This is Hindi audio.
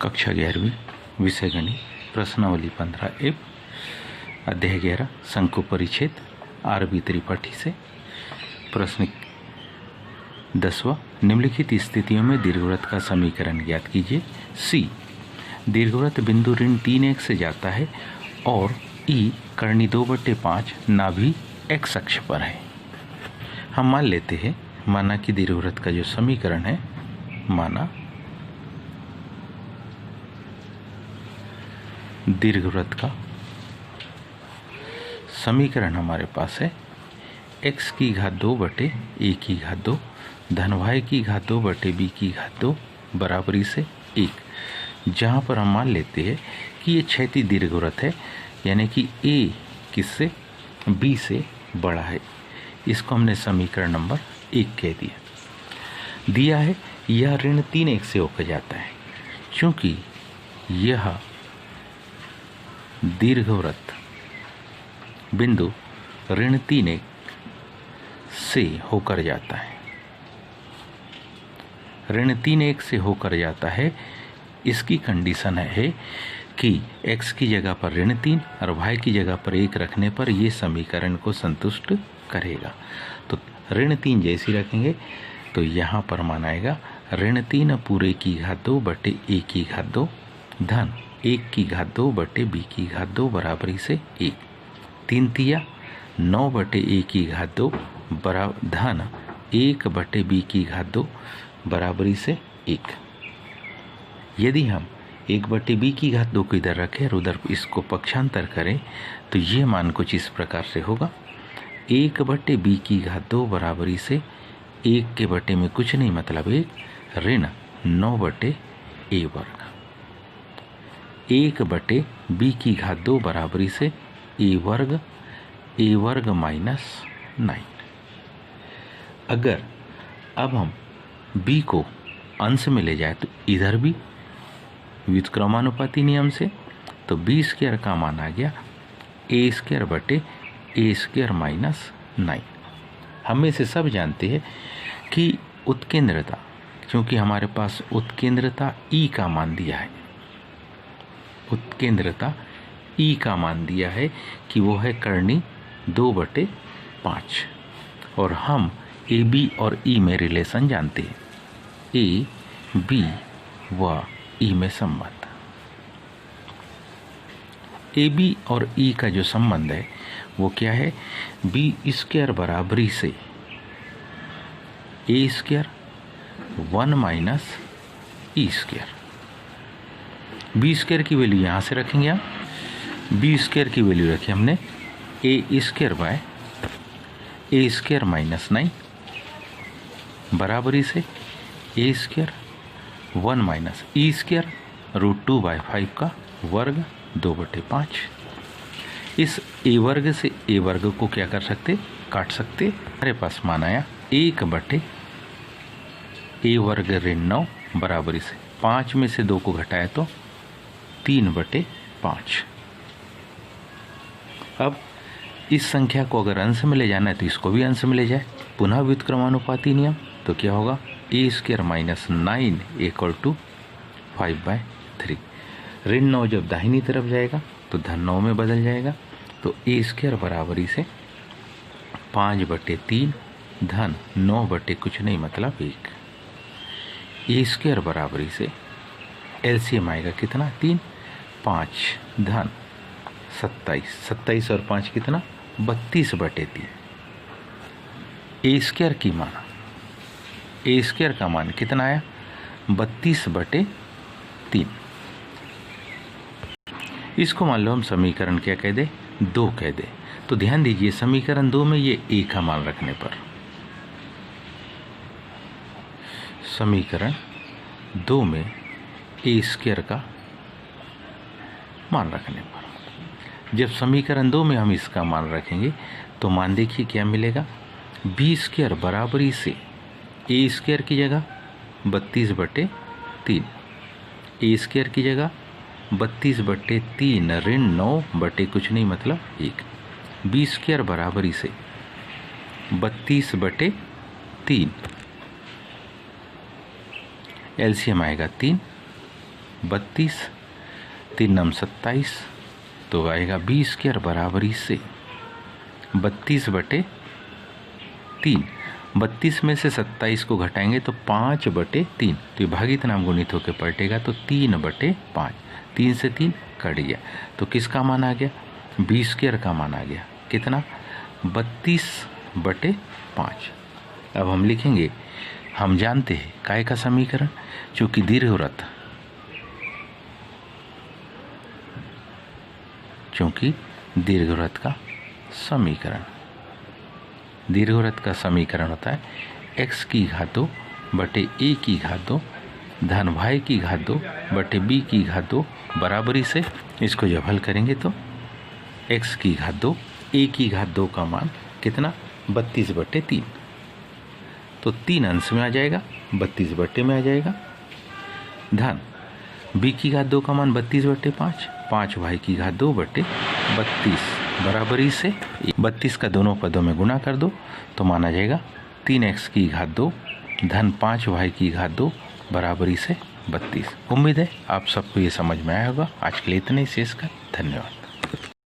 कक्षा 11वीं विषय गणित प्रश्नावली 15 अध्याय 11 शंकु परिच्छेद आर.बी. त्रिपाठी से प्रश्न 10वां निम्नलिखित स्थितियों में दीर्घवृत्त का समीकरण ज्ञात कीजिए। सी दीर्घवृत्त बिंदु ऋण 3 से जाता है और ई कर्णी 2/5 नाभि एक्स अक्ष पर है। हम मान लेते हैं माना कि दीर्घवृत्त का जो समीकरण है माना दीर्घवृत्त का समीकरण हमारे पास है x की घात 2/a की घात 2 धन y की घात 2/b की घात 2 बराबरी से 1, जहाँ पर हम मान लेते हैं कि ये क्षैतिज दीर्घवृत्त है, यानी कि a किससे b से बड़ा है। इसको हमने समीकरण नंबर 1 कह दिया है। यह ऋण 3 से होकर जाता है, क्योंकि यह दीर्घवृत्त बिंदु ऋण 3 से होकर जाता है। ऋण 3 से होकर जाता है। इसकी कंडीशन है कि x की जगह पर ऋण 3 और y की जगह पर 1 रखने पर यह समीकरण को संतुष्ट करेगा। तो ऋण 3 जैसी रखेंगे तो यहाँ पर मानाएगा ऋण 3 पूरे की घात 2/a की घात 2 धन 1 की घात 2/b की घात 2 बराबरी से 1, 3 तिया 9/a की घात 2 बराबर धन 1/b की घात 2 बराबरी से 1। यदि हम 1/b की घात 2 को इधर रखें और उधर इसको पक्षांतर करें तो ये मान कुछ इस प्रकार से होगा 1/b की घात 2 बराबरी से 1 के बटे में कुछ नहीं मतलब 1 ऋण 9/a वर्ग 1/b की घात 2 बराबरी से a वर्ग माइनस 9। अगर अब हम b को अंश में ले जाए तो इधर भी व्युत्क्रमानुपाती नियम से तो b² का मान आ गया a² माइनस 9। हमें से सब जानते हैं कि उत्केंद्रता, क्योंकि हमारे पास उत्केंद्रता E का मान दिया है, उत्केंद्रता E का मान दिया है कि वो है कर्णी 2/5 और हम AB और E में रिलेशन जानते हैं, A, B व E में संबंध। AB और E का जो संबंध है वो क्या है, b² बराबरी से a² 1 माइनस e²। b² की वैल्यू यहाँ से रखेंगे आप, b² की वैल्यू रखी हमने a² माइनस 9 बराबरी से a² 1 माइनस e² √2/5 का वर्ग 2/5। इस a वर्ग से a वर्ग को क्या कर सकते, काट सकते। हमारे पास मान आया 1/a वर्ग ऋण 9 बराबरी से 5 में से 2 को घटाया तो 3/5। अब इस संख्या को अगर अंश में ले जाना है तो इसको भी अंश में ले जाए, पुनः व्युत्क्रमानुपाती नियम, तो क्या होगा a² माइनस 9 = 5/3। ऋण 9 जब दाहिनी तरफ जाएगा तो धन 9 में बदल जाएगा, तो a² बराबरी से 5/3 धन 9 कुछ नहीं मतलब 1। a² बराबरी से LCM आएगा कितना 3, 5 धन 27 और 5 कितना 32/3। a² की मान a² का मान कितना आया 32/3। इसको मान लो हम समीकरण क्या कह दे 2 कह दे। तो ध्यान दीजिए समीकरण 2 में ये a का मान रखने पर, समीकरण 2 में a² का मान रखने पर, जब समीकरण 2 में हम इसका मान रखेंगे तो मान देखिए क्या मिलेगा, b² बराबरी से a² की जगह 32/3, a² की जगह 32/3 ऋण 9 कुछ नहीं मतलब 1, b² बराबरी से 32/3 एलसीएम आएगा 3, 32, 3 नम 27, तो आएगा 20 स्क्वायर बराबरी से 32/3। 32 में से 27 को घटाएंगे तो 5/3, तो ये भागित नाम गुणित होकर पलटेगा तो 3/5। 3 से 3 कट गया, तो किसका मान आ गया? 20 स्क्वायर का मान आ गया। कितना? 32/5। अब हम लिखेंगे, हम जानते हैं काय का समीकरण, चूंकि दीर्घवृत्त का समीकरण होता है x की घात 2 बटे a की घात 2 धन y की घात 2 बटे b की घात 2 बराबरी से इसको जब हल करेंगे तो x की घात 2 a की घात 2 का मान कितना? 32/3। तो 3 अंश में आ जाएगा, 32 में आ जाएगा, धन b की घात 2 का मान 32/5, 5y की घात 2 बटे 32 बराबरी से 32 का दोनों पदों में गुणा कर दो तो माना जाएगा 3x की घात 2 धन 5y की घात 2 बराबरी से 32। उम्मीद है आप सबको ये समझ में आया होगा। आज के लिए इतना ही, शेष का धन्यवाद।